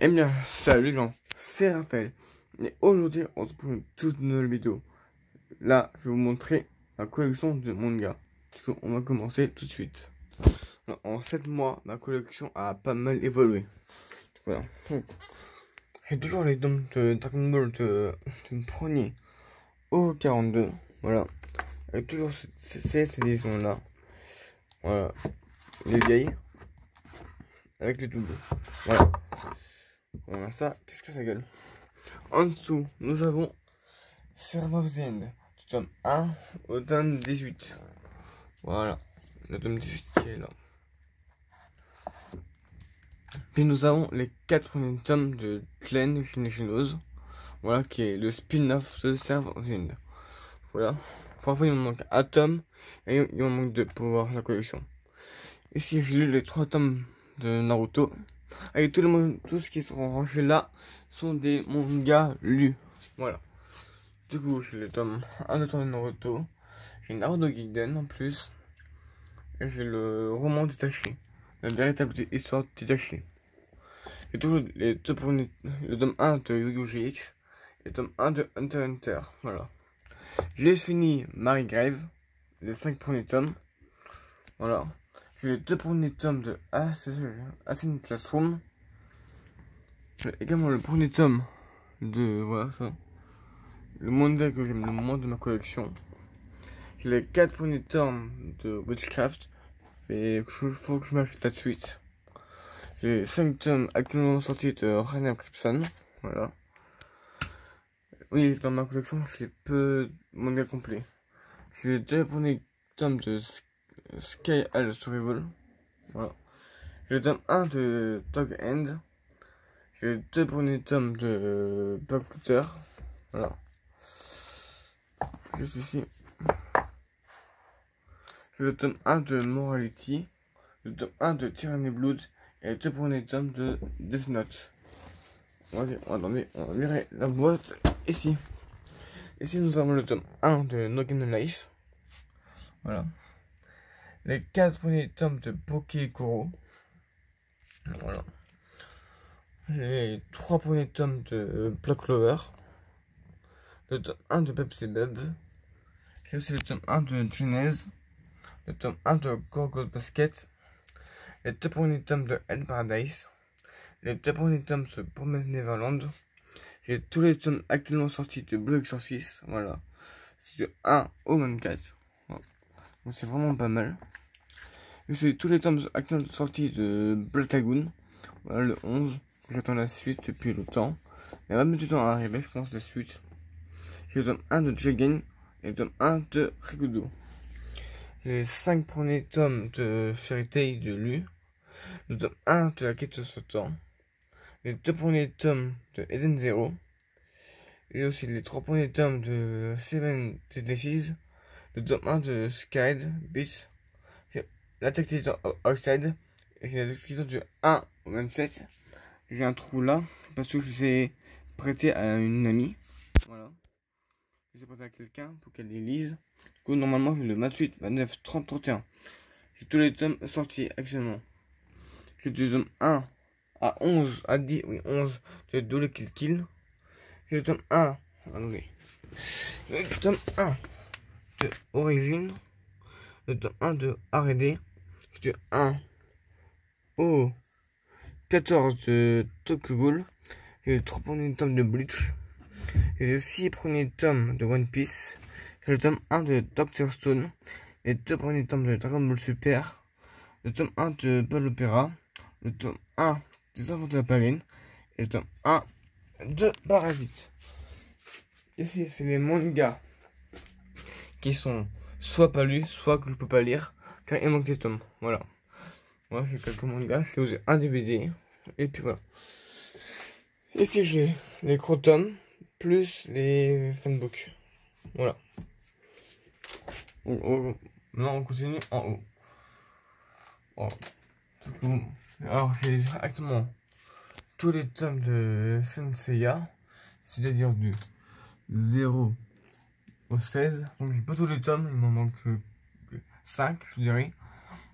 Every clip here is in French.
Eh bien, salut les gens, c'est Raphaël. Et aujourd'hui, on se retrouve pour une toute nouvelle vidéo. Là, je vais vous montrer ma collection de mangas. Du coup, on va commencer tout de suite. En 7 mois, ma collection a pas mal évolué. Voilà. Donc, j'ai toujours les tomes de Dragon Ball de premier au 42. Voilà. Avec toujours ces éditions-là. Voilà. Les vieilles. Avec les doubles. Voilà. Voilà, ça, qu'est-ce que ça gueule? En dessous, nous avons Serve of the End, du tome 1 au tome 18. Voilà, le tome 18 qui est là. Puis nous avons les 4 premiers tomes de Clan Shinoshino's. Voilà, qui est le spin-off de Serve of the End. Voilà. Parfois il me manque un tome et il me manque 2 pour voir la collection. Ici j'ai lu les 3 tomes de Naruto. Et tout ce qui sont rangés là sont des mangas lus. Voilà. Du coup, j'ai le tome 1 de Naruto. J'ai Naruto Giden en plus. Et j'ai le roman détaché. La véritable histoire de Titachi. J'ai toujours les deux premiers, le tome 1 de Yu-Gi-Oh! GX. Et le tome 1 de Hunter x Hunter. Voilà. J'ai fini Marie Grave. Les 5 premiers tomes. Voilà. J'ai les 2 premiers tomes de Assassin's Classroom. J'ai également le premier tome de. Voilà ça. Le manga que j'aime le moins de ma collection. J'ai les 4 premiers tomes de Witchcraft. Et il faut que je m'achète la suite. J'ai 5 tomes actuellement sortis de Reign Crimson. Voilà. Oui, dans ma collection, j'ai peu de mangas complets. J'ai les 2 premiers tomes de Sky High Survival. Voilà. J'ai le tome 1 de Dog End. J'ai les 2 premiers tomes de Black Luther. Voilà. Juste ici. J'ai le tome 1 de Morality. Le tome 1 de Tyranny Blood. Et les 2 premiers tomes de Death Note. On va virer la boîte ici. Ici, nous avons le tome 1 de No Game No Life. Voilà. Les 4 premiers tomes de Pokekuro. Voilà. Les 3 premiers tomes de Black Clover. Le tome 1 de Pepsi Bub. J'ai aussi le tome 1 de Genèse. Le tome 1 de Gorgon Basket. Les 2 premiers tomes de Hell Paradise. Les 2 premiers tomes de Promise Neverland. J'ai tous les tomes actuellement sortis de Blue Exorcist. Voilà. C'est de 1 au 24. Voilà. Donc c'est vraiment pas mal. C'est tous les tomes actuellement sortis de Blood Lagoon. Voilà le 11. J'attends la suite depuis longtemps. Mais va mettre du temps à arriver, je pense, la suite. J'ai le tome 1 de Dragon et le tome 1 de Rikudo. J'ai les 5 premiers tomes de Fairy Tail de Lu. Le tome 1 de La Quête de Satan. Les 2 premiers tomes de Eden Zero. Et aussi les 3 premiers tomes de Seven Deadly. Le tome 1 de Skyd Beast. L'attaque Titan Oxide. Et j'ai l'attaque Titan du 1 au 27. J'ai un trou là. Parce que je les ai prêtés à une amie. Voilà. Je les ai prêtés à quelqu'un pour qu'elle les lise. Du coup, normalement, j'ai le 28, 29, 30, 31. J'ai tous les tomes sortis actuellement. J'ai du tome 1 à 11, à 10, oui, 11 de Double Kill Kill. J'ai le tome 1. Attendez. Le tome 1 de Origin. Le tome 1 de R&D. J'ai du 1 au 14 de Tokyo Ghoul. J'ai le 3 premiers tomes de Bleach. J'ai le 6 premiers tomes de One Piece. J'ai le tome 1 de Doctor Stone. Les 2 premiers tomes de Dragon Ball Super. Le tome 1 de Ball Opera. Le tome 1 des Enfants de la Baleine. Et le tome 1 de Parasite. Ici, c'est les mangas qui sont soit pas lus, soit que je peux pas lire, car il manque des tomes. Voilà. Moi, j'ai quelques mangas. J'ai osé un DVD. Et puis voilà. Ici, j'ai les gros tomes, plus les fanbooks. Voilà. Non, on continue en haut. Oh. Du coup, alors j'ai actuellement tous les tomes de Senseiya, c'est-à-dire du 0 au 16. Donc j'ai pas tous les tomes, il m'en manque 5, je dirais.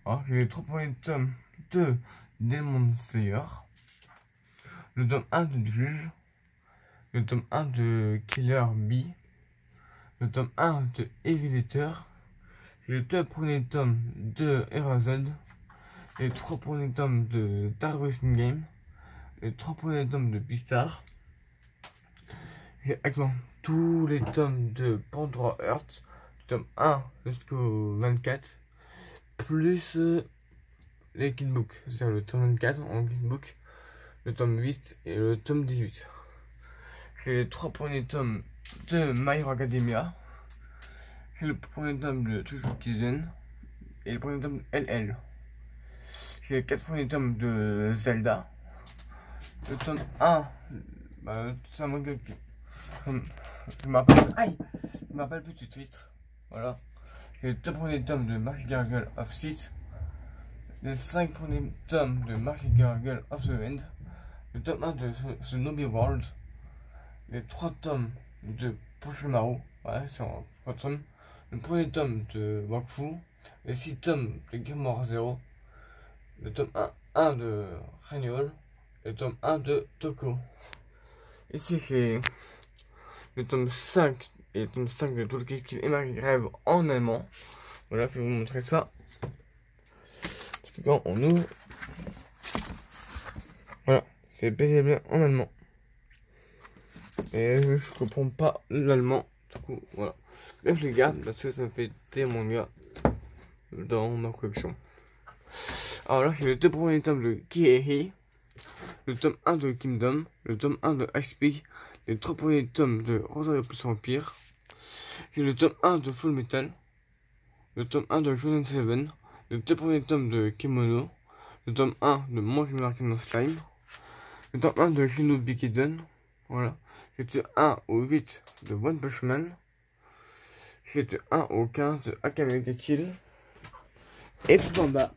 Alors j'ai les 3 premiers tomes de Demon Slayer. le tome 1 de Juge, le tome 1 de Killer Bee, le tome 1 de Evil, les 2 premiers tomes de Erased, les 3 premiers tomes de Dark Racing Game, les 3 premiers tomes de Beastar, j'ai actuellement tous les tomes de Pandora Hearts, du tome 1 jusqu'au 24, plus les Kidbooks, c'est-à-dire le tome 24 en Kidbook, le tome 8 et le tome 18. J'ai les 3 premiers tomes de My Hero Academia, j'ai le premier tome de Jujutsu Kaisen et le premier tome de LL. J'ai les 4 premiers tomes de Zelda, le tome 1, ça manque de... Je m'appelle plus du titre. Voilà. J'ai les 2 premiers tomes de Magic Girl of Sith, les 5 premiers tomes de Magic Girl of the End, le tome 1 de Shinobi World, les 3 tomes de Pushimaru, ouais, c'est en 3 tomes, le premier tome de Wakfu, les 6 tomes de Game War Zero, le tome 1 de Renewal, et le tome 1 de Toko. Ici, j'ai le tome 5 et le tome 5 de Tolkien et Marie Rêve en allemand. Voilà, je vais vous montrer ça. Parce que quand on ouvre, voilà, c'est paisible en allemand. Et je comprends pas l'allemand. Du coup, voilà. Mais je les garde parce que ça me fait des mangas dans ma collection. Alors là, j'ai le 2 premiers tomes de Kiei, le tome 1 de Kingdom, le tome 1 de Ice Peak, les 3 premiers tomes de Rosario plus Empire. J'ai le tome 1 de Full Metal, le tome 1 de Shonen Seven, le 2 premiers tomes de Kemono, le tome 1 de Mon American Slime, le tome 1 de Shinobi Kiden, voilà. J'ai le 1 au 8 de One Punch Man, j'ai le 1 au 15 de Akame ga Kill, et tout en bas,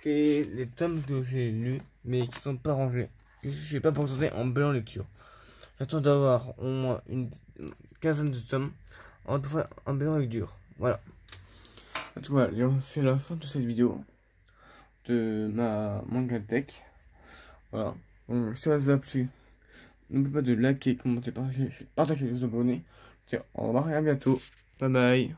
j'ai les tomes que j'ai lus mais qui sont pas rangés. Je n'ai pas présenté en belle lecture. J'attends d'avoir au moins une quinzaine de tomes en tout cas en belle lecture. Voilà. En tout cas, c'est la fin de cette vidéo de ma manga tech. Voilà. Donc, si ça vous a plu, n'oubliez pas de liker, commenter, partager, vous abonner. Au revoir et à bientôt. Bye bye.